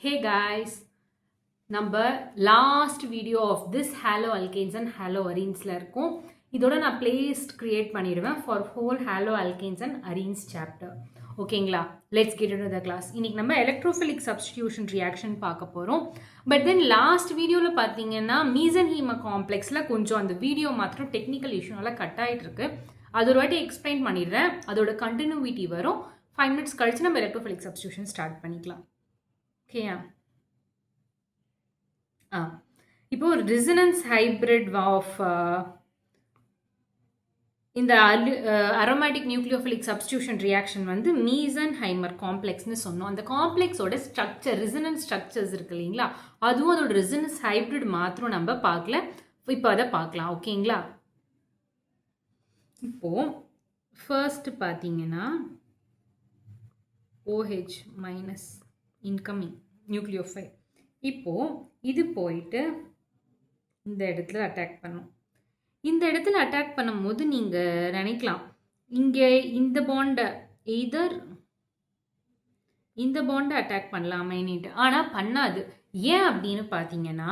Hey guys, நம்ம last video of this halo alkanes and halo அரீன்ஸில் இருக்கும். இதோட நான் பிளேலிஸ்ட் கிரியேட் பண்ணிடுவேன் for whole halo alkanes and arenes chapter. ஓகேங்களா, let's get into the class. இன்னைக்கு நம்ம எலக்ட்ரோஃபிலிக் சப்ஸ்டிடியூஷன் ரியாக்ஷன் பார்க்க போகிறோம். பட் தென் லாஸ்ட் வீடியோவில் பார்த்தீங்கன்னா மீசன்ஹீம காம்ப்ளெக்ஸில் கொஞ்சம் அந்த வீடியோ மாத்திரம் டெக்னிக்கல் இஷ்யூனால கட் ஆகிட்டு இருக்கு. அது ஒரு வாட்டி எக்ஸ்பிளைன் பண்ணிடுறேன். அதோட கண்டினியூட்டி வரும். 5 minutes கழிச்சு நம்ம எலக்ட்ரோஃபிலிக் சப்ஸ்டிடியூஷன் ஸ்டார்ட் பண்ணிக்கலாம். ஓகேயா? இப்போ ரெசனன்ஸ் ஹைப்ரிட் ஆஃப் இந்த அரோமேட்டிக் நியூக்ளியோஃபிலிக் சப்ஸ்டிடியூஷன் ரியாக்ஷன் வந்து மீசன்ஹைமர் காம்ப்ளெக்ஸ்னு சொன்னோம். அந்த காம்ப்ளெக்ஸோட ஸ்ட்ரக்சர், ரெசனன்ஸ் ஸ்ட்ரக்சர்ஸ் இருக்கு இல்லைங்களா, அதுவும் அதோட ரெசனன்ஸ் ஹைப்ரிட் மாத்திரம் நம்ம பார்க்கல. இப்போ அதை பார்க்கலாம். ஓகேங்களா, இப்போ ஃபர்ஸ்ட் பார்த்தீங்கன்னா OH மைனஸ் இன்கமிங் நியூக்ளியோஃபைல். இப்போது இது போயிட்டு இந்த இடத்துல அட்டாக் பண்ணும். இந்த இடத்துல அட்டாக் பண்ணும்போது நீங்கள் நினைக்கலாம் இங்கே இந்த பாண்டை எய்தர் இந்த பாண்டை அட்டாக் பண்ணலாமேன்னுட்டு, ஆனால் பண்ணாது. ஏன் அப்படின்னு பார்த்தீங்கன்னா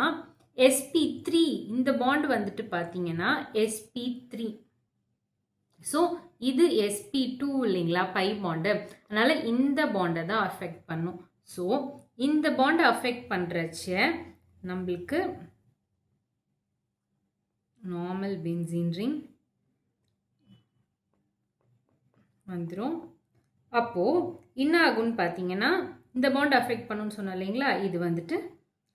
sp3 இந்த பாண்ட் வந்துட்டு பார்த்தீங்கன்னா sp3. ஸோ இது sp2 இல்லைங்களா, பை பாண்டு. அதனால் இந்த பாண்டை தான் அஃபெக்ட் பண்ணும். ஸோ இந்த பாண்டை அஃபெக்ட் பண்ணுறச்ச நம்மளுக்கு நார்மல் பென்சீன் ரிங் வந்துடும். அப்போது என்ன ஆகும்னு பார்த்தீங்கன்னா இந்த பாண்டை அஃபெக்ட் பண்ணுன்னு சொன்னோம் இல்லைங்களா, இது வந்துட்டு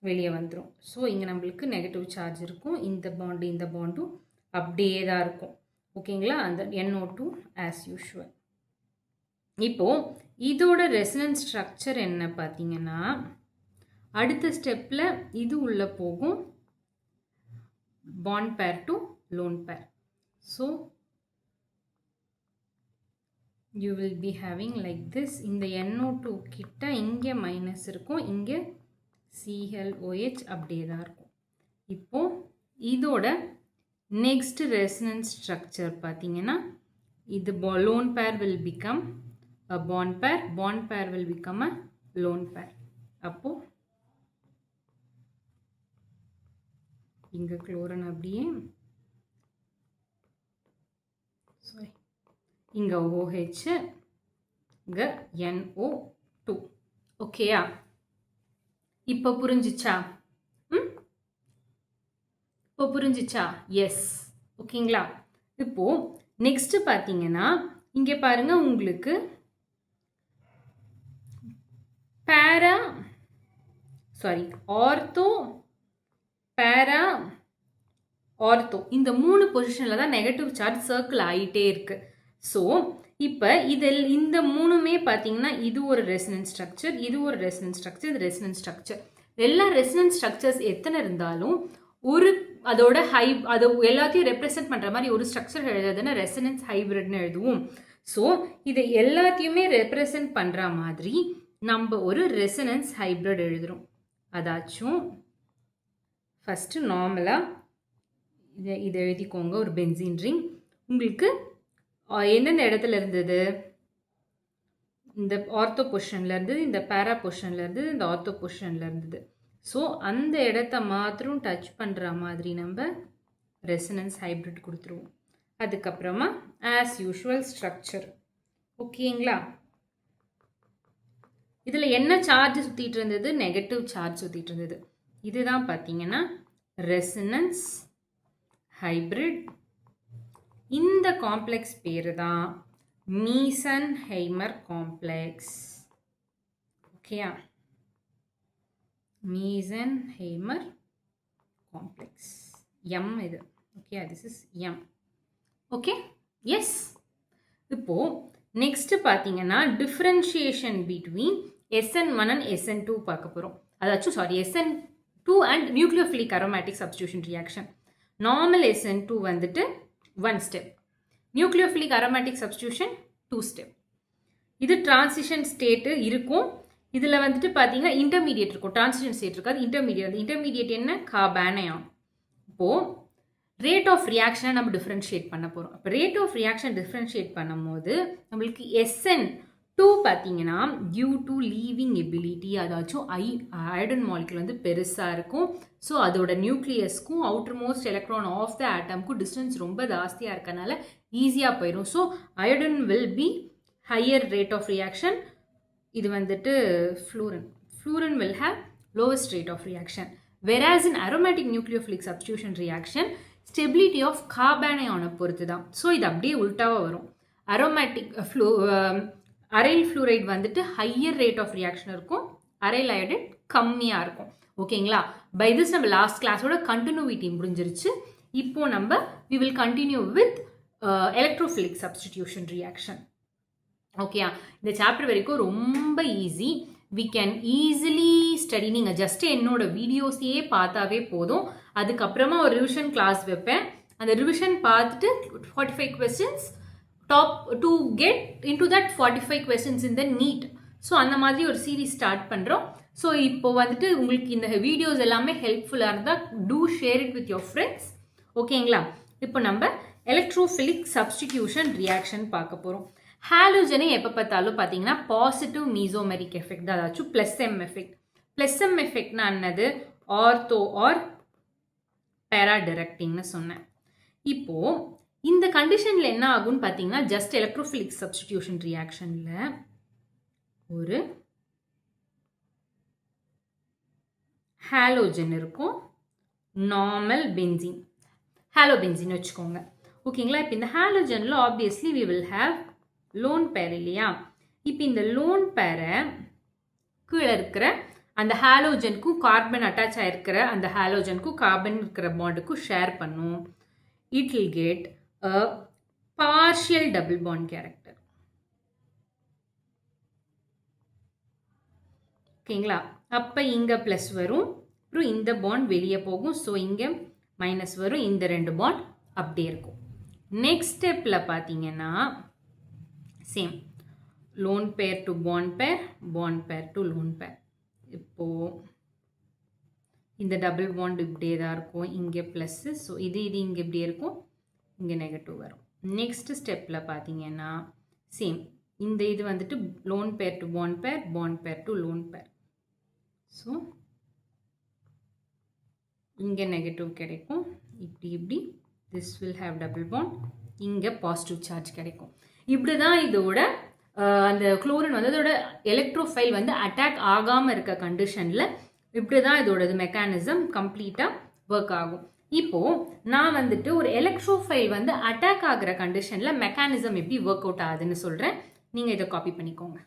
வெளியே வந்துடும். ஸோ இங்கே நம்மளுக்கு நெகட்டிவ் சார்ஜ் இருக்கும். இந்த பாண்டும் அப்படியே தான் இருக்கும். ஓகேங்களா, அந்த NO2 ஆஸ் யூஷுவல். இப்போது இதோட ரெசனன்ஸ் ஸ்ட்ரக்சர் என்ன பார்த்தீங்கன்னா, அடுத்த ஸ்டெப்பில் இது உள்ளே போகும் பாண்ட் பேர் to lone pair. So you will be having like this. இந்த NO2 கிட்ட இங்கே மைனஸ் இருக்கும், இங்கே ClOH அப்படியே தான் இருக்கும். இப்போது இதோட நெக்ஸ்ட் ரெசனன்ஸ் ஸ்ட்ரக்சர் பார்த்தீங்கன்னா இது lone pair will become a bond pair will become a lone pair. அப்போ இங்க குளோரின் அப்படியே இங்க OH இங்க NO2. ஓகேயா, இப்போ புரிஞ்சிச்சா? இப்போ புரிஞ்சிச்சா? எஸ். ஓகேங்களா, இப்போ நெக்ஸ்ட் பார்த்தீங்கன்னா இங்கே பாருங்க, உங்களுக்கு ஆர்த்தோ பேரா ஆர்த்தோ இந்த 3 பொசிஷனில் தான் நெகட்டிவ் சார்ஜ் சர்க்கிள் ஆகிட்டே இருக்கு. ஸோ இப்போ இதில் இந்த 3மே பார்த்தீங்கன்னா இது ஒரு ரெசனன்ஸ் ஸ்ட்ரக்சர், இது ஒரு ரெசனன்ஸ் ஸ்ட்ரக்சர், இது ரெசனன்ஸ் ஸ்ட்ரக்சர். எல்லா ரெசனன்ஸ் ஸ்ட்ரக்சர்ஸ் எத்தனை இருந்தாலும் ஒரு அதோட அதை எல்லாத்தையும் ரெப்ரசென்ட் பண்ணுற மாதிரி ஒரு ஸ்ட்ரக்சர் எழுதுனா ரெசனன்ஸ் ஹைப்ரிட்னு எழுதுவோம். ஸோ இதை எல்லாத்தையுமே ரெப்ரசென்ட் பண்ணுற மாதிரி நம்ம ஒரு ரெசனன்ஸ் ஹைப்ரிட் எழுதுகிறோம். அதாச்சும் ஃபஸ்ட்டு நார்மலாக இதை எழுதிக்கோங்க. ஒரு பென்சீன் ரிங் உங்களுக்கு எந்தெந்த இடத்துல இருந்தது? இந்த ஆர்த்தோ பொசிஷனில் இருந்தது, இந்த பேரா பொசிஷனில் இருந்தது, இந்த ஆர்த்தோ பொசிஷனில் இருந்தது. ஸோ அந்த இடத்த மாத்திரம் டச் பண்ணுற மாதிரி நம்ம ரெசனன்ஸ் ஹைப்ரிட் கொடுத்துருவோம். அதுக்கப்புறமா ஆஸ் யூஷுவல் ஸ்ட்ரக்சர். ஓகேங்களா, இதில் என்ன சார்ஜ் சுற்றிட்டு இருந்தது? நெகட்டிவ் சார்ஜ் சுற்றிட்டு இருந்தது. இதுதான் பார்த்தீங்கன்னா ரெசனன்ஸ் ஹைப்ரிட். இந்த காம்ப்ளெக்ஸ் பேர் தான் மீசன்ஹைமர் காம்ப்ளெக்ஸ். ஓகேயா, மீசன்ஹைமர் காம்ப்ளெக்ஸ் M இது. Okay, this is M. Okay, yes. இப்போ நெக்ஸ்ட் பார்த்தீங்கன்னா differentiation between SN1 and SN2 பார்க்க போகிறோம். அதாச்சும் SN2 and nucleophilic aromatic substitution reaction. Normal SN2 வந்துட்டு 1 step, nucleophilic aromatic substitution 2 step. இது டிரான்சிஷன் ஸ்டேட்டு இருக்கும். இதில் வந்துட்டு பார்த்தீங்கன்னா இன்டர்மீடியட் இருக்கும், டிரான்சிஷன் ஸ்டேட் இருக்காது. இன்டர்மீடியட் என்ன? கார்பேனயான். இப்போது ரேட் ஆஃப் ரியாக்ஷனை நம்ம டிஃப்ரென்ஷியேட் பண்ண போகிறோம். இப்போ ரேட் ஆஃப் ரியாக்ஷன் டிஃப்ரென்ஷியேட் பண்ணும்போது நம்மளுக்கு SN2 2 பார்த்தீங்கன்னா டியூ டு லீவிங் எபிலிட்டி, அதாச்சும் அயோடின் மாலிகுல் வந்து பெருசாக இருக்கும். ஸோ அதோட நியூக்ளியஸ்க்கும் outermost electron of the ஆட்டம்க்கும் டிஸ்டன்ஸ் ரொம்ப ஜாஸ்தியாக இருக்கனால ஈஸியாக போயிடும். So iodine will be higher rate of reaction. இது வந்துட்டு fluorine will have lowest rate of reaction. Whereas in aromatic nucleophilic substitution reaction, stability of carbanion பொறுத்து தான். ஸோ இது அப்படியே உல்ட்டாவாக வரும். அரோமேட்டிக் அரைல் ஃப்ளூரைட் வந்துட்டு ஹையர் ரேட் ஆஃப் ரியாக்ஷன் இருக்கும், aryl iodide கம்மியாக இருக்கும். ஓகேங்களா? பை திஸ் நம்ம லாஸ்ட் கிளாஸோட கண்டினியூவிட்டி முடிஞ்சிருச்சு. இப்போ நம்ம we will continue with electrophilic substitution reaction. ஓகேயா? இந்த சாப்டர் வரைக்கும் ரொம்ப easy. we can easily study. நீங்கள் ஜஸ்ட் என்னோட வீடியோஸையே பார்த்தாவே போதும். அதுக்கப்புறமா ஒரு ரிவிஷன் கிளாஸ் வைப்பேன். அந்த ரிவிஷன் பார்த்துட்டு 45 questions to get into that 45 questions in the NEET. So அந்த மாதிரி ஒரு சீரீஸ் ஸ்டார்ட் பண்ணுறோம். ஸோ இப்போ வந்துட்டு உங்களுக்கு இந்த வீடியோஸ் எல்லாமே ஹெல்ப்ஃபுல்லாக இருந்தால் do share it with your friends. ஓகேங்களா? இப்போ நம்ம எலக்ட்ரோஃபிலிக் சப்ஸ்டிடியூஷன் ரியாக்ஷன் பார்க்க போகிறோம். ஹாலோஜனை எப்போ பார்த்தாலும் பார்த்தீங்கன்னா பாசிட்டிவ் மீசோமெரிக் எஃபெக்ட் தான், அதாச்சும் plus M effect. Plus M எஃபெக்ட்னா என்னது? ஆர்த்தோ ஆர் பேரா டைரக்டிங்னு சொன்னேன். இப்போது இந்த கண்டிஷனில் என்ன ஆகும்னு பார்த்தீங்கன்னா, ஜஸ்ட் எலக்ட்ரோஃபிலிக் சப்ஸ்டிடியூஷன் ரியாக்ஷனில் ஒரு ஹாலோஜன் இருக்கும், நார்மல் பென்சீன், ஹாலோபென்சீன் வச்சுக்கோங்க. ஓகேங்களா? இப்போ இந்த ஹாலோஜனில் obviously we will have lone pair இல்லையா? இப்போ இந்த லோன் பேரை கீழே இருக்கிற அந்த ஹாலோஜனுக்கும் கார்பன் அட்டாச் ஆகிருக்கிற அந்த ஹாலோஜனுக்கும் கார்பன் இருக்கிற பாண்டுக்கும் ஷேர் பண்ணும். It will get a partial double bond character. ஓகேங்களா? அப்போ இங்கே ப்ளஸ் வரும், அப்புறம் இந்த பாண்ட் வெளியே போகும். ஸோ இங்கே மைனஸ் வரும், இந்த ரெண்டு பாண்ட் அப்படியே இருக்கும். நெக்ஸ்ட் ஸ்டெப்பில் பார்த்தீங்கன்னா same lone pair to bond பேர் டு லோன் பேர். இப்போது இந்த டபுள் பாண்ட் இப்படியே தான் இருக்கும், இங்கே ப்ளஸ்ஸு. ஸோ இது இங்கே இப்படியே இருக்கும், இங்கே நெகட்டிவ் வரும். நெக்ஸ்ட் ஸ்டெப்பில் பார்த்தீங்கன்னா சேம் இந்த இது வந்துட்டு லோன் பேர் டு பாண்ட் பேர் டு லோன் பேர். ஸோ இங்கே நெகட்டிவ் கிடைக்கும், இப்படி this will have double bond, இங்கே பாசிட்டிவ் சார்ஜ் கிடைக்கும். இப்படி தான் இதோட அந்த குளோரின் வந்து அதோட எலக்ட்ரோஃபைல் வந்து அட்டாக் ஆகாமல் இருக்க கண்டிஷனில் இப்படி தான் இதோட மெக்கானிசம் கம்ப்ளீட்டாக ஒர்க் ஆகும். இப்போது நான் வந்துட்டு ஒரு எலக்ட்ரோஃபைல் வந்து அட்டாக் ஆகிற கண்டிஷனில் மெக்கானிசம் எப்படி ஒர்க் அவுட் ஆகுதுன்னு சொல்கிறேன். நீங்கள் இதை காப்பி பண்ணிக்கோங்க.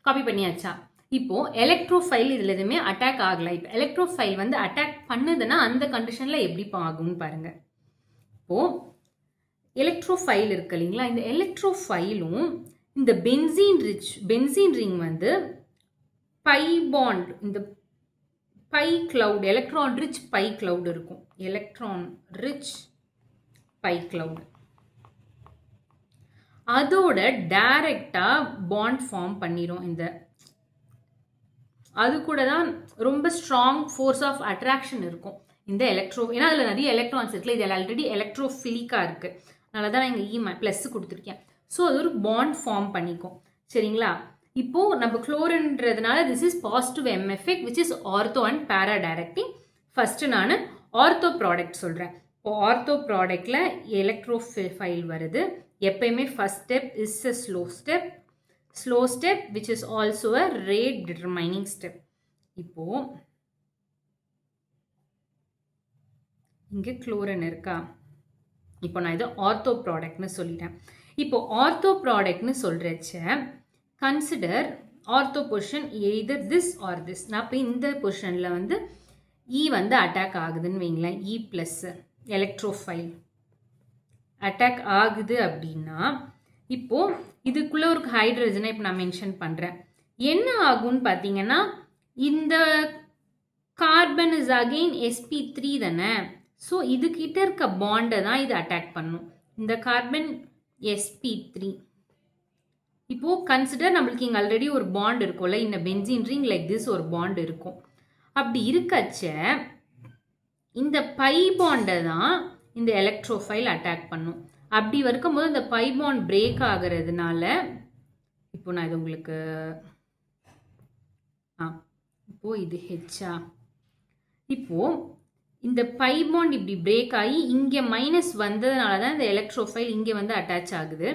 காப்பி பண்ணியாச்சா? இப்போது எலக்ட்ரோஃபைல் இதில் எதுவுமே அட்டாக் ஆகலை. இப்போ எலக்ட்ரோஃபைல் வந்து அட்டாக் பண்ணுதுன்னா அந்த கண்டிஷனில் எப்படி ஆகும்னு பாருங்கள். இப்போது எலக்ட்ரோஃபைல் இருக்கு இல்லைங்களா? இந்த எலக்ட்ரோஃபைலும் இந்த பென்சீன் ரிங் வந்து பை பாண்ட், இந்த pi cloud, electron rich pi cloud இருக்கும், எலக்ட்ரான் ரிச் பை கிளவுட். அதோட டைரக்டாக பாண்ட் ஃபார்ம் பண்ணிடும். அது கூட தான் ரொம்ப ஸ்ட்ராங் ஃபோர்ஸ் ஆஃப் அட்ராக்ஷன் இருக்கும் இந்த ஏன்னா அதில் நிறைய எலக்ட்ரான்ஸ் இருக்குல்ல, இது ஆல்ரெடி எலக்ட்ரோஃபிலிக்காக இருக்குது, அதனால தான் நான் இங்கே ப்ளஸ் கொடுத்துருக்கேன். ஸோ அது ஒரு பாண்ட் ஃபார்ம் பண்ணிக்கும். சரிங்களா? இப்போது நம்ம குளோரின்றதுனால this is positive M effect which is ortho and para directing. First நான் ஆர்த்தோ ப்ராடக்ட் சொல்கிறேன். இப்போ ஆர்த்தோ ப்ராடக்டில் எலக்ட்ரோஃபைல் வருது. எப்பயுமே first step is a slow step which is also a rate determining step. இப்போது இங்கே குளோரின் இருக்கா? இப்போ நான் இதை ஆர்த்தோ ப்ராடக்ட்னு சொல்லிட்டேன். இப்போ ஆர்த்தோ ப்ராடக்ட்னு சொல்கிறச்ச consider ortho position either this or this. நான் இப்போ இந்த பொசிஷனில் வந்து வந்து அட்டாக் ஆகுதுன்னு வைங்களேன், ப்ளஸ் எலக்ட்ரோஃபைல் அட்டாக் ஆகுது அப்படின்னா இப்போது இதுக்குள்ளே ஒரு ஹைட்ரஜனை இப்போ நான் மென்ஷன் பண்ணுறேன். என்ன ஆகும்னு பார்த்தீங்கன்னா இந்த கார்பன் இஸ் அகெயின் sp3 தானே. ஸோ இதுக்கிட்ட இருக்க பாண்டை தான் இது அட்டாக் பண்ணும், இந்த கார்பன் sp3. இப்போது கன்சிடர் நம்மளுக்கு இங்கே ஆல்ரெடி ஒரு பாண்ட் இருக்கும்ல, இந்த பென்சீன் ரிங் லைக் திஸ் ஒரு பாண்ட் இருக்கும். அப்படி இருக்கச்ச இந்த பை பாண்டை தான் இந்த எலக்ட்ரோஃபைல் அட்டாக் பண்ணும். அப்படி இருக்கும்போது இந்த பை பாண்ட் பிரேக் ஆகிறதுனால, இப்போ நான் இது உங்களுக்கு இப்போ இது ஹெச்சா, இப்போ இந்த பை பாண்ட் இப்படி பிரேக் ஆகி இங்கே மைனஸ் வந்ததுனால தான் இந்த எலக்ட்ரோஃபைல் இங்கே வந்து அட்டாச் ஆகுது.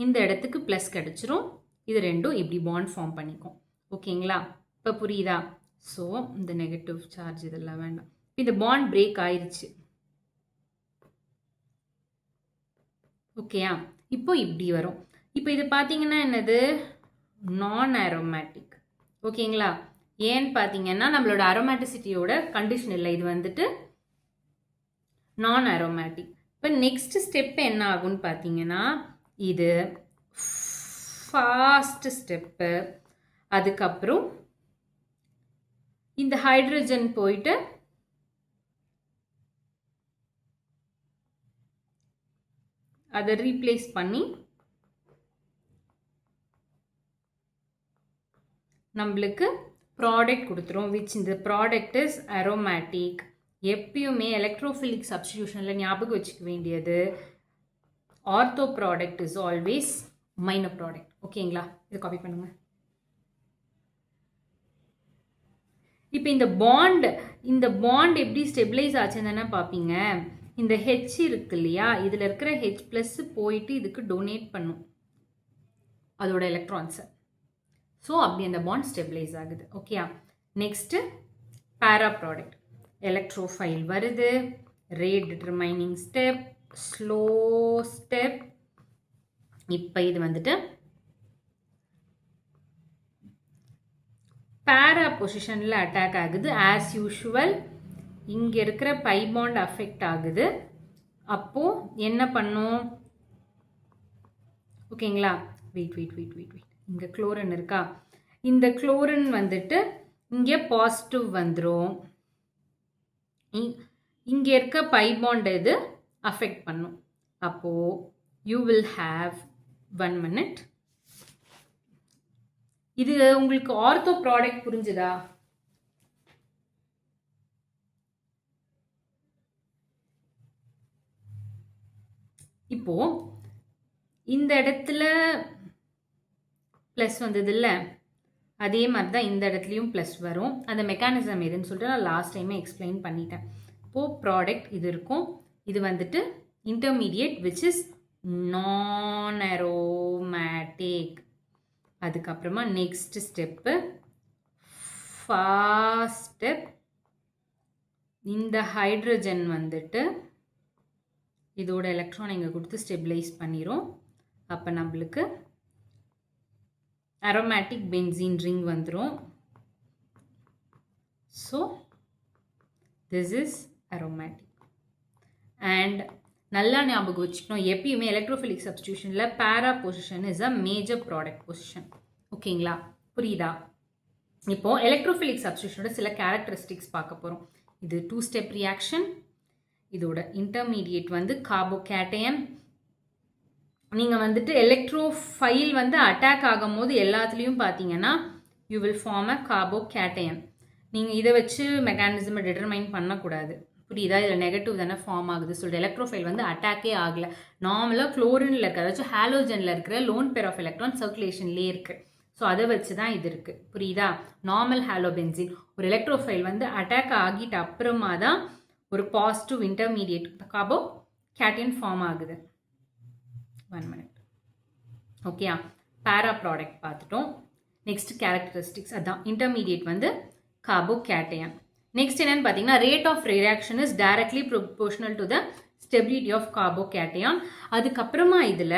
இந்த இடத்துக்கு ப்ளஸ் கிடச்சிரும். இது ரெண்டும் இப்படி பாண்ட் ஃபார்ம் பண்ணிக்கும். ஓகேங்களா? இப்போ புரியுதா? ஸோ இந்த நெகட்டிவ் சார்ஜ் இதெல்லாம் வேண்டாம். இந்த பாண்ட் பிரேக் ஆயிடுச்சு. ஓகேயா? இப்போ இப்படி வரும். இப்போ இது பார்த்தீங்கன்னா என்னது? நான் அரோமேட்டிக். ஓகேங்களா? ஏன்னு பார்த்தீங்கன்னா நம்மளோட அரோமேட்டிசிட்டியோட கண்டிஷன் இல்லை, இது வந்துட்டு நான் அரோமேட்டிக். இப்போ நெக்ஸ்ட் ஸ்டெப் என்ன ஆகும்னு பார்த்தீங்கன்னா இது ஃபாஸ்ட் ஸ்டெப்பு. அதுக்கப்புறம் இந்த ஹைட்ரஜன் போயிட்டு அதை ரீப்ளேஸ் பண்ணி நம்மளுக்கு ப்ராடக்ட் கொடுத்துரும். விச் இந்த ப்ராடக்ட் இஸ் அரோமேட்டிக். எப்பயுமே எலக்ட்ரோஃபிலிக் சப்ஸ்டிடியூஷனில் ஞாபகம் வச்சுக்க வேண்டியது, ortho product is always minor product. ஓகேங்களா? இதை காப்பி பண்ணுங்க. இப்போ இந்த பாண்ட் எப்படி ஸ்டெபிளைஸ் ஆச்சுன்னு தானே பார்ப்பீங்க. இந்த ஹெச் இருக்கு இல்லையா, இதில் இருக்கிற ஹெச் ப்ளஸ் போயிட்டு இதுக்கு டொனேட் பண்ணும் அதோட எலக்ட்ரான்ஸை. ஸோ அப்படி அந்த பாண்ட் ஸ்டெபிளைஸ் ஆகுது. ஓகேயா? நெக்ஸ்ட்டு பேரா ப்ராடக்ட். எலக்ட்ரோஃபைல் வருது, rate determining step, slow step. இப்போ இது வந்துட்டு பேரா பொசிஷனில் அட்டாக் ஆகுது. ஆஸ் யூஷுவல் இங்கே இருக்கிற பை பாண்ட் அஃபெக்ட் ஆகுது. அப்போது என்ன பண்ணும்? ஓகேங்களா? வெயிட் இங்கே குளோரின் இருக்கா, இந்த குளோரின் வந்துட்டு இங்கே பாசிட்டிவ் வந்துடும். இங்கே இருக்க பை பாண்ட் இது அஃபெக்ட் பண்ணும். அப்போது யூ வில் ஹாவ் 1 minute. இது உங்களுக்கு ஆர்த்தோ ப்ராடக்ட் புரிஞ்சுதா? இப்போ இந்த இடத்துல ப்ளஸ் வந்தது இல்லை, அதே மாதிரி தான் இந்த இடத்துலையும் ப்ளஸ் வரும். அந்த மெக்கானிசம் எதுன்னு சொல்லிட்டு நான் லாஸ்ட் டைமே எக்ஸ்பிளைன் பண்ணிட்டேன். இப்போது ப்ராடக்ட் இது இருக்கும், இது வந்துட்டு இன்டர்மீடியட் விச் இஸ் நான் அரோமேட்டிக். அதுக்கப்புறமா நெக்ஸ்ட் ஸ்டெப்பு ஃபாஸ்ட் ஸ்டெப். இந்த ஹைட்ரஜன் வந்துட்டு இதோட எலக்ட்ரான் இங்கே கொடுத்து ஸ்டெபிளைஸ் பண்ணிடும். அப்போ நம்மளுக்கு அரோமேட்டிக் பென்சீன் ரிங் வந்துடும். So this is aromatic. And நல்லா ஞாபகம் வச்சுக்கணும், எப்பயுமே எலக்ட்ரோஃபிலிக் சப்ஸ்டிடியூஷனில் பேரா position is a major product position. ஓகேங்களா? புரியுதா? இப்போது எலக்ட்ரோஃபிலிக் சப்ஸ்டிடியூஷனோட சில கேரக்டரிஸ்டிக்ஸ் பார்க்க போகிறோம். இது 2 ஸ்டெப் ரியாக்ஷன். இதோட இன்டர்மீடியேட் வந்து கார்போகேட்டையன். நீங்கள் வந்துட்டு எலக்ட்ரோஃபைல் வந்து அட்டாக் ஆகும் போது எல்லாத்துலேயும் பார்த்தீங்கன்னா you will form a carbocation. நீங்கள் இதை வச்சு மெக்கானிசமை டிட்டர்மைன் பண்ணக்கூடாது. புரியுதா? இதில் நெகட்டிவ் தானே ஃபார்ம் ஆகுது சொல்லிட்டு எலக்ட்ரோஃபைல் வந்து அட்டாக்கே ஆகலை. நார்மலாக குளோரினில் இருக்கிற, அதாச்சும் ஹாலோஜனில் இருக்கிற லோன் பேர் ஆஃப் எலக்ட்ரான் சர்க்குலேஷன்லேயே இருக்குது. ஸோ அதை வச்சு தான் இது இருக்குது. புரியுதா? நார்மல் ஹாலோபென்சின் ஒரு எலக்ட்ரோஃபைல் வந்து அட்டாக் ஆகிட்ட அப்புறமா தான் ஒரு பாசிட்டிவ் இன்டர்மீடியட் கார்போகேட்டையன் ஃபார்ம் ஆகுது. 1 minute. ஓகேயா? பேரா ப்ராடக்ட் பார்த்துட்டோம். நெக்ஸ்ட் கேரக்டரிஸ்டிக்ஸ் அதான் இன்டர்மீடியட் வந்து கார்போகேட்டையன். நெக்ஸ்ட் என்னன்னு பார்த்தீங்கன்னா rate of reaction is directly proportional to the stability of carbocation. அதுக்கப்புறமா இதில்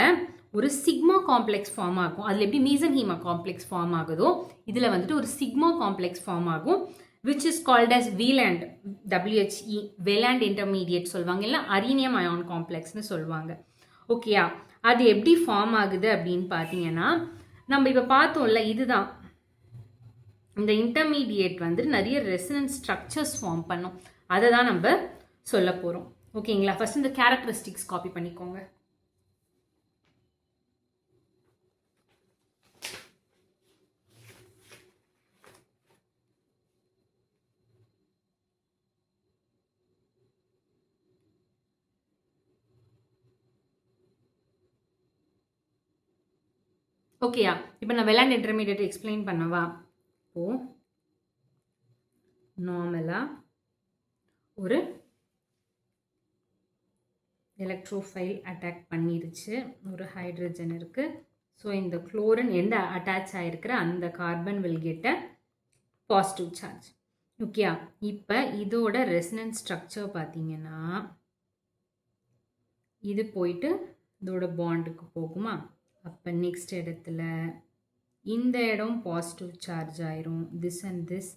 ஒரு சிக்மா காம்ப்ளெக்ஸ் ஃபார்ம் ஆகும். அதில் எப்படி மீசன்ஹீமா காம்ப்ளெக்ஸ் ஃபார்ம் ஆகுதோ இதில் வந்துட்டு ஒரு சிக்மா காம்ப்ளெக்ஸ் ஃபார்ம் ஆகும், which is called as VLAND, WHE, VLAND intermediate சொல்லுவாங்க, இல்லை அரினியம் அயான் காம்ப்ளெக்ஸ்னு சொல்லுவாங்க. ஓகேயா? அது எப்படி ஃபார்ம் ஆகுது அப்படின்னு பார்த்தீங்கன்னா நம்ம இப்போ பார்த்தோம்ல, இதுதான் இந்த இன்டர்மீடியேட் வந்து நிறைய ரெசனன்ஸ் ஸ்ட்ரக்சர்ஸ் ஃபார்ம் பண்ணும். அதை தான் நம்ம சொல்ல போகிறோம். ஓகேங்களா? ஃபர்ஸ்ட் இந்த கேரக்டரிஸ்டிக்ஸ் காப்பி பண்ணிக்கோங்க. ஓகேயா? இப்போ நான் வெலாண்ட் இன்டர்மீடியேட் எக்ஸ்பிளைன் பண்ணவா? இப்போது நார்மலாக ஒரு எலக்ட்ரோஃபைல் அட்டாக் பண்ணிருச்சு. ஒரு ஹைட்ரஜன் இருக்குது. ஸோ இந்த குளோரின் எந்த அட்டாச் ஆகிருக்கிற அந்த carbon will get a positive charge. ஓகேயா? இப்போ இதோட ரெசனன்ஸ் ஸ்ட்ரக்சர் பார்த்தீங்கன்னா இது போயிட்டு இதோட பாண்டுக்கு போகுமா? அப்போ நெக்ஸ்ட் இடத்துல இந்த இடம் பாசிட்டிவ் சார்ஜ் ஆயிரும். This and this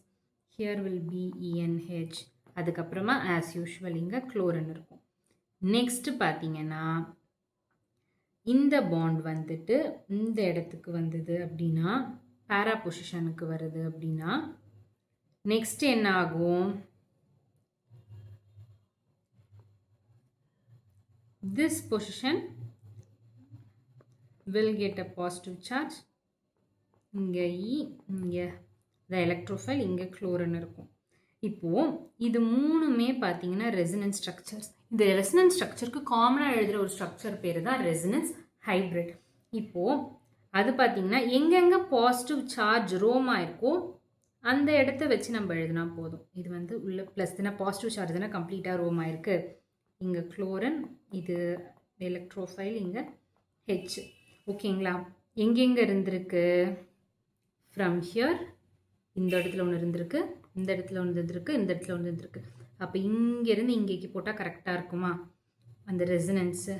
here will be ENH. அதுக்கப்புறமா ஆஸ் யூஷுவல் இங்கே குளோரின் இருக்கும். நெக்ஸ்ட் பார்த்தீங்கன்னா இந்த பாண்ட் வந்துட்டு இந்த இடத்துக்கு வந்தது அப்படின்னா பேரா பொசிஷனுக்கு வருது அப்படின்னா நெக்ஸ்ட் என்ன ஆகும்? This position will get a positive charge. இங்கே E, இங்கே the electrophile, இங்கே குளோரின் இருக்கும். இப்போது இது மூணுமே பார்த்தீங்கன்னா ரெசனன்ஸ் ஸ்ட்ரக்சர்ஸ். இந்த ரெசனன்ஸ் ஸ்ட்ரக்சருக்கு காமனாக எழுதுகிற ஒரு ஸ்ட்ரக்சர் பேர் தான் ரெசனன்ஸ் ஹைப்ரிட். இப்போது அது பார்த்தீங்கன்னா எங்கெங்கே பாசிட்டிவ் சார்ஜ் ரோமா இருக்கோ அந்த இடத்த வச்சு நம்ம எழுதினா போதும். இது வந்து உள்ள ப்ளஸ் தானே, பாசிட்டிவ் சார்ஜ் தானே கம்ப்ளீட்டாக ரோமா இருக்குது. இங்கே குளோரின், இது எலக்ட்ரோஃபைல், இங்கே H. ஓகேங்களா? எங்கெங்கே இருந்திருக்கு? ஃப்ரம் ஹியர் இந்த இடத்துல ஒன்று இருந்திருக்கு, இந்த இடத்துல ஒன்று இருந்திருக்கு, இந்த இடத்துல ஒன்று இருந்திருக்கு. அப்போ இங்கேருந்து இங்கேக்கு போட்டால் கரெக்டாக இருக்குமா அந்த ரெசனன்ஸு?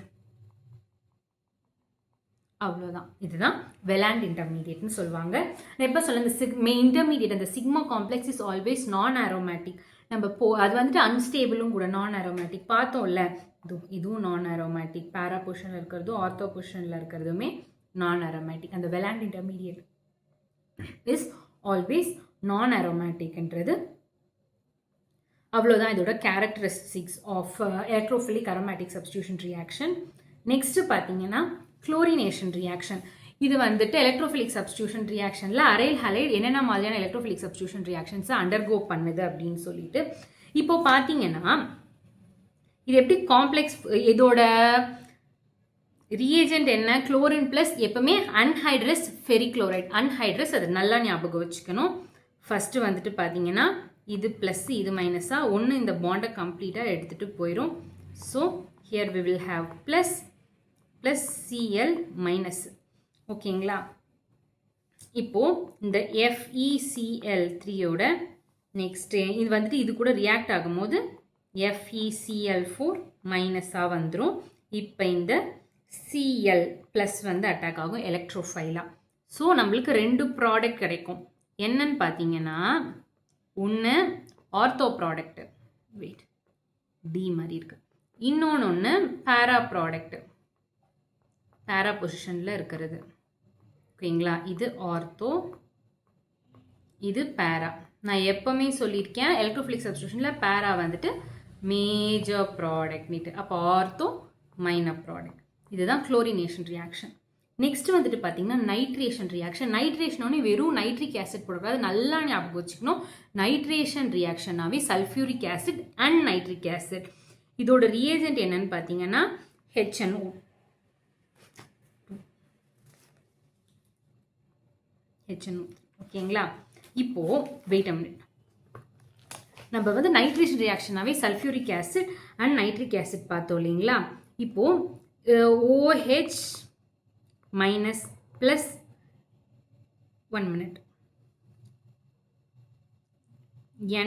அவ்வளோதான். இதுதான் வெலாண்ட் இன்டர்மீடியட்னு சொல்லுவாங்க. நான் எப்போ சொல்ல, இந்த இன்டர்மீடியட் அந்த சிக்மா காம்ப்ளெக்ஸ் இஸ் ஆல்வேஸ் நான் அரோமேட்டிக். நம்ம அது வந்துட்டு அன்ஸ்டேபிளும் கூட, நான் அரோமேட்டிக் பார்த்தோம்ல. இதுவும் நான் அரோமேட்டிக். பேரா பொசிஷனில் இருக்கிறதும் ஆர்த்தோ பொசிஷனில் இருக்கிறதுமே நான் அரோமேட்டிக். அந்த வெலாண்ட் இன்டர்மீடியட் இஸ் ஆல்வேஸ் நான் அரோமேட்டிக்ன்றது அவ்வளோதான். இதோட characteristics of electrophilic aromatic substitution reaction. Next பார்த்தீங்கன்னா குளோரினேஷன் ரியாக்ஷன். இது வந்துட்டு எலக்ட்ரோஃபிலிக் சப்ஸ்டியூஷன் ரியாக்ஷனில் அரைல் ஹலைட் என்னென்ன மாதிரியான எலக்ட்ரோஃபிலிக் சப்ஸ்டியூஷன் ரியாக்ஷன்ஸை அண்டர்கோ பண்ணுது அப்படின்னு சொல்லிட்டு இப்போ பார்த்தீங்கன்னா இது எப்படி காம்ப்ளெக்ஸ், இதோட ரியேஜென்ட் என்ன? குளோரின் ப்ளஸ் எப்பவுமே அன்ஹைட்ரஸ் ஃபெரிக்ளோரைட். அன்ஹைட்ரஸ், அது நல்லா ஞாபகம் வச்சுக்கணும். ஃபஸ்ட்டு வந்துட்டு பார்த்தீங்கன்னா இது ப்ளஸ் இது மைனஸாக ஒன்று இந்த பாண்டை கம்ப்ளீட்டாக எடுத்துகிட்டு போயிடும். So here we will have plus plus Cl minus. ஓகேங்களா? இப்போது இந்த FeCl3யோட நெக்ஸ்ட்டு இது வந்துட்டு இது கூட ரியாக்ட் ஆகும்போது FeCl4 மைனஸாக வந்துடும். இப்போ இந்த Cl ப்ளஸ் வந்து அட்டாக் ஆகும் எலக்ட்ரோஃபைலாக. ஸோ நம்மளுக்கு ரெண்டு ப்ராடக்ட் கிடைக்கும். என்னன்னு பார்த்தீங்கன்னா ஒன்று ஆர்த்தோ ப்ராடக்ட்டு, வெயிட் டி மாதிரி இருக்குது. இன்னொன்று ஒன்று பேரா ப்ராடக்ட்டு, பேரா பொசிஷனில் இருக்கிறது. ஓகேங்களா? இது ஆர்த்தோ, இது பேரா. நான் எப்போவுமே சொல்லியிருக்கேன் எலக்ட்ரோஃபிலிக் சப்ஸ்டியூஷனில் பேரா வந்துட்டு மேஜர் ப்ராடக்ட்னிட்டு. அப்போ ஆர்த்தோ மைனர் ப்ராடக்ட். இதுதான் குளோரினேஷன் ரியாக்ஷன். நெக்ஸ்ட் வந்துட்டு பார்த்தீங்கன்னா நைட்ரேஷன் ரியாக்ஷன். நைட்ரேஷனோடனே வெறும் நைட்ரிக் ஆசிட் போடக்கூடாது, நல்லா ஞாபகம் வச்சுக்கணும். நைட்ரேஷன் ரியாக்ஷனாகவே sulphuric acid and nitric acid. இதோட ரியேஜென்ட் என்னன்னு பார்த்தீங்கன்னா HNO. ஓகேங்களா? இப்போது வெயிட் அ மினிட். நம்ம வந்து நைட்ரேஷன் ரியாக்ஷனாகவே sulphuric acid and nitric acid பார்த்தோம் இல்லைங்களா? இப்போது OH minus plus 1 minute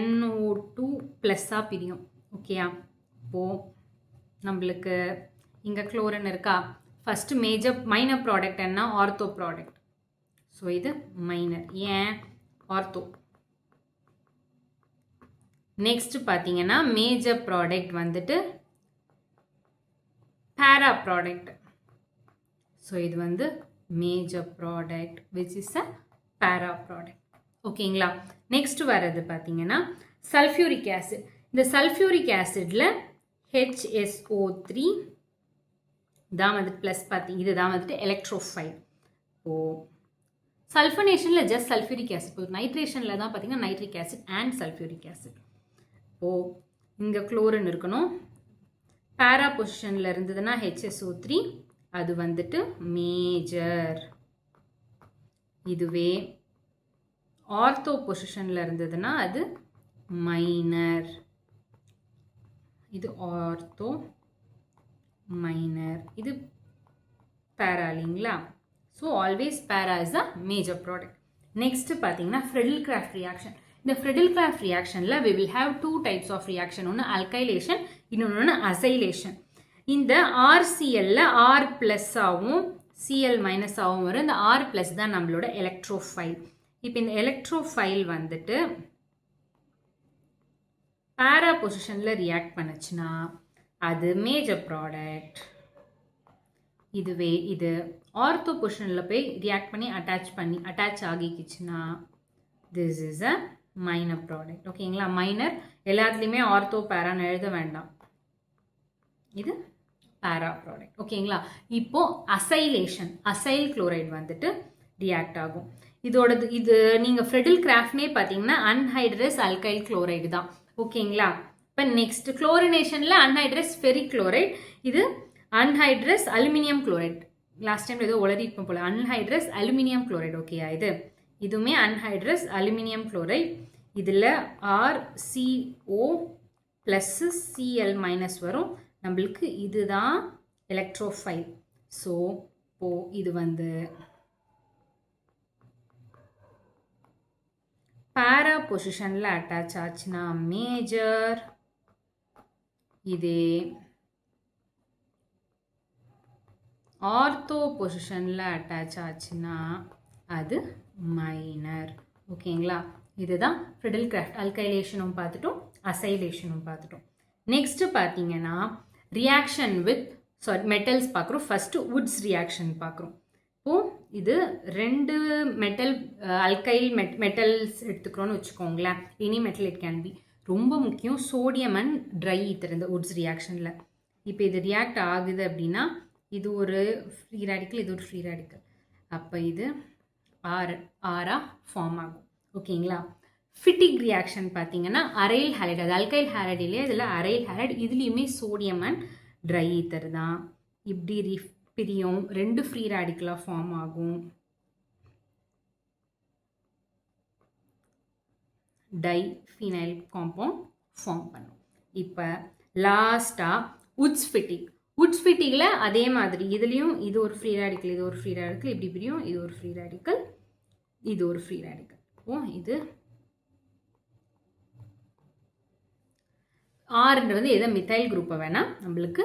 NO2 ப்ளஸ்ஸாக பிரியும். ஓகேயா? இப்போது நம்மளுக்கு இங்கே குளோரின் இருக்கா? ஃபஸ்ட்டு மைனர் ப்ராடக்ட் என்ன? Ortho product. ஸோ இது மைனர், ஏன் ஆர்த்தோ. நெக்ஸ்ட் பார்த்தீங்கன்னா மேஜர் ப்ராடக்ட் வந்துட்டு பேரா ப்ராடக்ட். ஸோ இது வந்து major product which is a பேரா ப்ராடக்ட். ஓகேங்களா? நெக்ஸ்ட் வர்றது பார்த்தீங்கன்னா சல்ஃபியூரிக் ஆசிட். இந்த சல்ஃபியூரிக் ஆசிடில் HSO3 தான் வந்துட்டு ப்ளஸ் இதுதான் வந்துட்டு எலக்ட்ரோஃபைல். ஓ சல்ஃபனேஷனில் ஜஸ்ட் சல்ஃபியூரிக் ஆசிட் போதும். நைட்ரேஷனில் தான் பார்த்தீங்கன்னா nitric acid and sulphuric acid. இப்போது இங்கே குளோரின் இருக்கணும். பேரா பொசிஷனில் இருந்ததுன்னா HSO3, அது வந்துட்டு மேஜர். இதுவே ஆர்த்தோ பொசிஷனில் இருந்ததுன்னா அது மைனர். இது ஆர்த்தோ மைனர், இது பேரா இல்லைங்களா? ஸோ ஆல்வேஸ் பேரா is a major product. Next பார்த்தீங்கன்னா ஃப்ரெடல்-கிராஃப்ட் ரியாக்ஷன். இந்த ஃப்ரெடல்-கிராஃப்ட் ரியாக்ஷனில் we will have two types of reaction. ஒன்று அல்கைலேஷன், இன்னொன்று அசைலேஷன். இந்த RCLல R ப்ளஸ் ஆகும், Cl மைனஸ் ஆகும் வரும். இந்த R ப்ளஸ் தான் நம்மளோட எலக்ட்ரோஃபைல். இப்போ இந்த எலக்ட்ரோஃபைல் வந்துட்டு பேரா பொசிஷனில் ரியாக்ட் பண்ணுச்சுன்னா அது மேஜர் ப்ராடக்ட். இதுவே இது ஆர்த்தோ பொசிஷனில் போய் ரியாக்ட் பண்ணி அட்டாச் ஆகிக்கிச்சுன்னா this is a minor product. ஓகேங்களா? மைனர் எல்லாத்துலேயுமே ஆர்த்தோ பேரான்னு எழுத வேண்டாம், இது பேரா ப்ராடக்ட். ஓகேங்களா? இப்போ அசைலேஷன், அசைல் குளோரைடு வந்துட்டு ரியாக்ட் ஆகும். இது நீங்கள் ஃப்ரெடல் கிராஃப்ட்னே பார்த்தீங்கன்னா அன்ஹைட்ரஸ் அல்கைல் குளோரைடு தான். ஓகேங்களா? இப்போ நெக்ஸ்ட் குளோரினேஷனில் அன்ஹைட்ரஸ் ஃபெரிக் குளோரைட், இது anhydrous aluminium chloride. Last time ஏதோ உளறிப்போம் போல, அன்ஹைட்ரஸ் அலுமினியம் குளோரைட். ஓகேயா? இதுவுமே அன்ஹைட்ரஸ் அலுமினியம் குளோரைட். இதில் RCO ப்ளஸ் Cl மைனஸ் வரும் நம்மளுக்கு. இதுதான் எலக்ட்ரோஃபைல். ஸோ இப்போ இது வந்து பேரா பொசிஷனில் அட்டாச் ஆச்சுன்னா மேஜர், இதே ஆர்த்தோ பொசிஷனில் அட்டாச் ஆச்சுன்னா அது மைனர். ஓகேங்களா? இதுதான் ஃப்ரெடல் கிராஃப்ட். அல்கைலேஷனும் பார்த்துட்டோம், அசைலேஷனும் பார்த்துட்டோம். நெக்ஸ்ட் பார்த்தீங்கன்னா ரியாக்ஷன் வித் மெட்டல்ஸ் பார்க்குறோம். ஃபர்ஸ்ட் வுட்ஸ் ரியாக்ஷன் பார்க்குறோம். இப்போது இது ரெண்டு மெட்டல் அல்கைல் மெட்டல்ஸ் எடுத்துக்கிறோன்னு வச்சுக்கோங்களேன். Any metal it can be. ரொம்ப முக்கியம் சோடியம் அண்ட் ட்ரை ஈத்தர் இந்த வுட்ஸ் ரியாக்ஷனில். இப்போ இது ரியாக்ட் ஆகுது அப்படின்னா இது ஒரு ஃப்ரீ ரேடிக்கல், இது ஒரு ஃப்ரீ ரேடிக்கல். அப்போ இது ஆரா ஃபார்ம் ஆகும். ஓகேங்களா? ஃபிட்டிக் ரியாக்ஷன் பார்த்தீங்கன்னா அரைல் ஹாலைடு, அது அல்கைல் ஹாலைடு இல்லையா, இதில் அரைல் ஹாலைடு, இதுலேயுமே சோடியம் அண்ட் ட்ரை ஈத்தர் தான். இப்படி பிரியும், ரெண்டு ஃப்ரீ ரேடிக்கலாக ஃபார்ம் ஆகும். டைஃபினைல் காம்பவுண்ட் ஃபார்ம் பண்ணும். இப்போ லாஸ்ட்டாக வுட்ஸ் ஃபிட்டிக். வுட்ஸ் ஃபிட்டிக்கில் அதே மாதிரி இதுலேயும் இது ஒரு ஃப்ரீ ரேடிக்கல், இது ஒரு ஃப்ரீ ரேடிக்கல், இப்படி பிரியும், இது ஒரு ஃப்ரீ ரேடிக்கல், இது ஒரு ஃப்ரீ ரேடிக்கல். இது ஆறுன்றது எதை மித்தைல் குரூப்பை வேணால் நம்மளுக்கு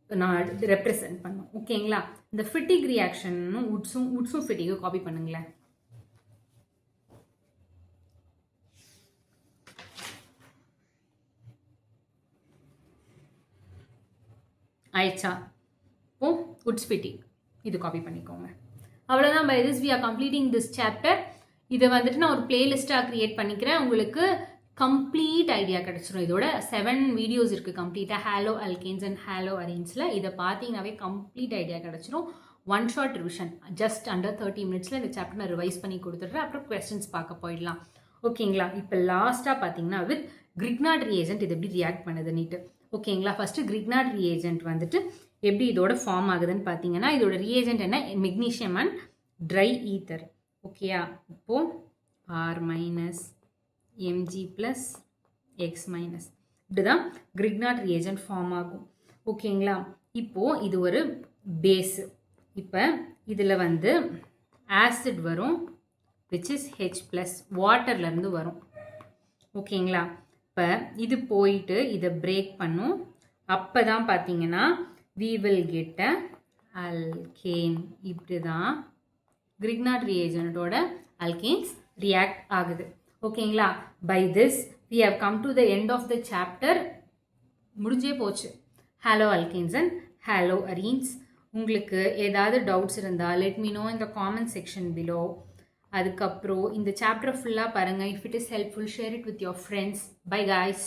நான் ரெப்ரசன்ட் பண்ணும். ஓகேங்களா? இந்த ஃபிட்டிக் ரியாக்ஷனும் வுட்ஸும் ஃபிட்டிக்கும் காப்பி பண்ணுங்களேன். ஆயிடுச்சா? வுட்ஸ் ஃபிட்டிக் இது காப்பி பண்ணிக்கோங்க. அவ்வளோதான். By this we are completing this chapter. இதை வந்துட்டு நான் ஒரு பிளேலிஸ்ட்டாக க்ரியேட் பண்ணிக்கிறேன். உங்களுக்கு கம்ப்ளீட் ஐடியா கிடச்சிரும். இதோட 7 வீடியோஸ் இருக்குது கம்ப்ளீட்டாக ஹாலோ அல்கேன்ஸ் அண்ட் ஹாலோ அரேன்ஸில். இதை பார்த்தீங்கன்னாவே கம்ப்ளீட் ஐடியா கிடச்சிரும். One short revision just under 30 மினிட்ஸில் இந்த சாப்டர் நான் ரிவைஸ் பண்ணி கொடுத்துட்றேன். அப்புறம் கொஸ்டின்ஸ் பார்க்க போயிடலாம். ஓகேங்களா? இப்போ லாஸ்ட்டாக பார்த்தீங்கன்னா வித் கிரிக்னார்ட் ரியேஜென்ட் இது எப்படி ரியாக்ட் பண்ணுதுன்னுட்டு. ஓகேங்களா? ஃபஸ்ட்டு கிரிக்னார்ட் ரியேஜென்ட் வந்துட்டு எப்படி இதோட ஃபார்ம் ஆகுதுன்னு பார்த்தீங்கன்னா இதோட ரியேஜென்ட் என்ன, மெக்னீஷியம் அண்ட் ட்ரை ஈத்தர். ஓகேயா? இப்போது R minus Mg plus X minus இப்படி தான் கிரிக்னார்ட் ரியேஜென்ட் ஃபார்ம் ஆகும். ஓகேங்களா? இப்போது இது ஒரு பேஸு. இப்போ இதில் வந்து ஆசிட் வரும் விச் இஸ் H ப்ளஸ் வாட்டர்லேருந்து வரும். ஓகேங்களா? இப்போ இது போயிட்டு இதை பிரேக் பண்ணும். அப்போ தான் பார்த்தீங்கன்னா we will get a alkane. இப்படி தான் கிரிக்னார்ட் ரியேஜென்ட்டோட அல்கேன்ஸ் ரியாக்ட் ஆகுது. ஓகேங்களா? By this we have come to the end of the chapter. முடிஞ்சே போச்சு hollow alkanes and haloarenes. உங்களுக்கு ஏதாவது டவுட்ஸ் இருந்தால் let me know in the comment section below. அதுக்கப்புறம் இந்த சாப்டர் ஃபுல்லாக பாருங்கள். If it is helpful share it with your friends. Bye guys.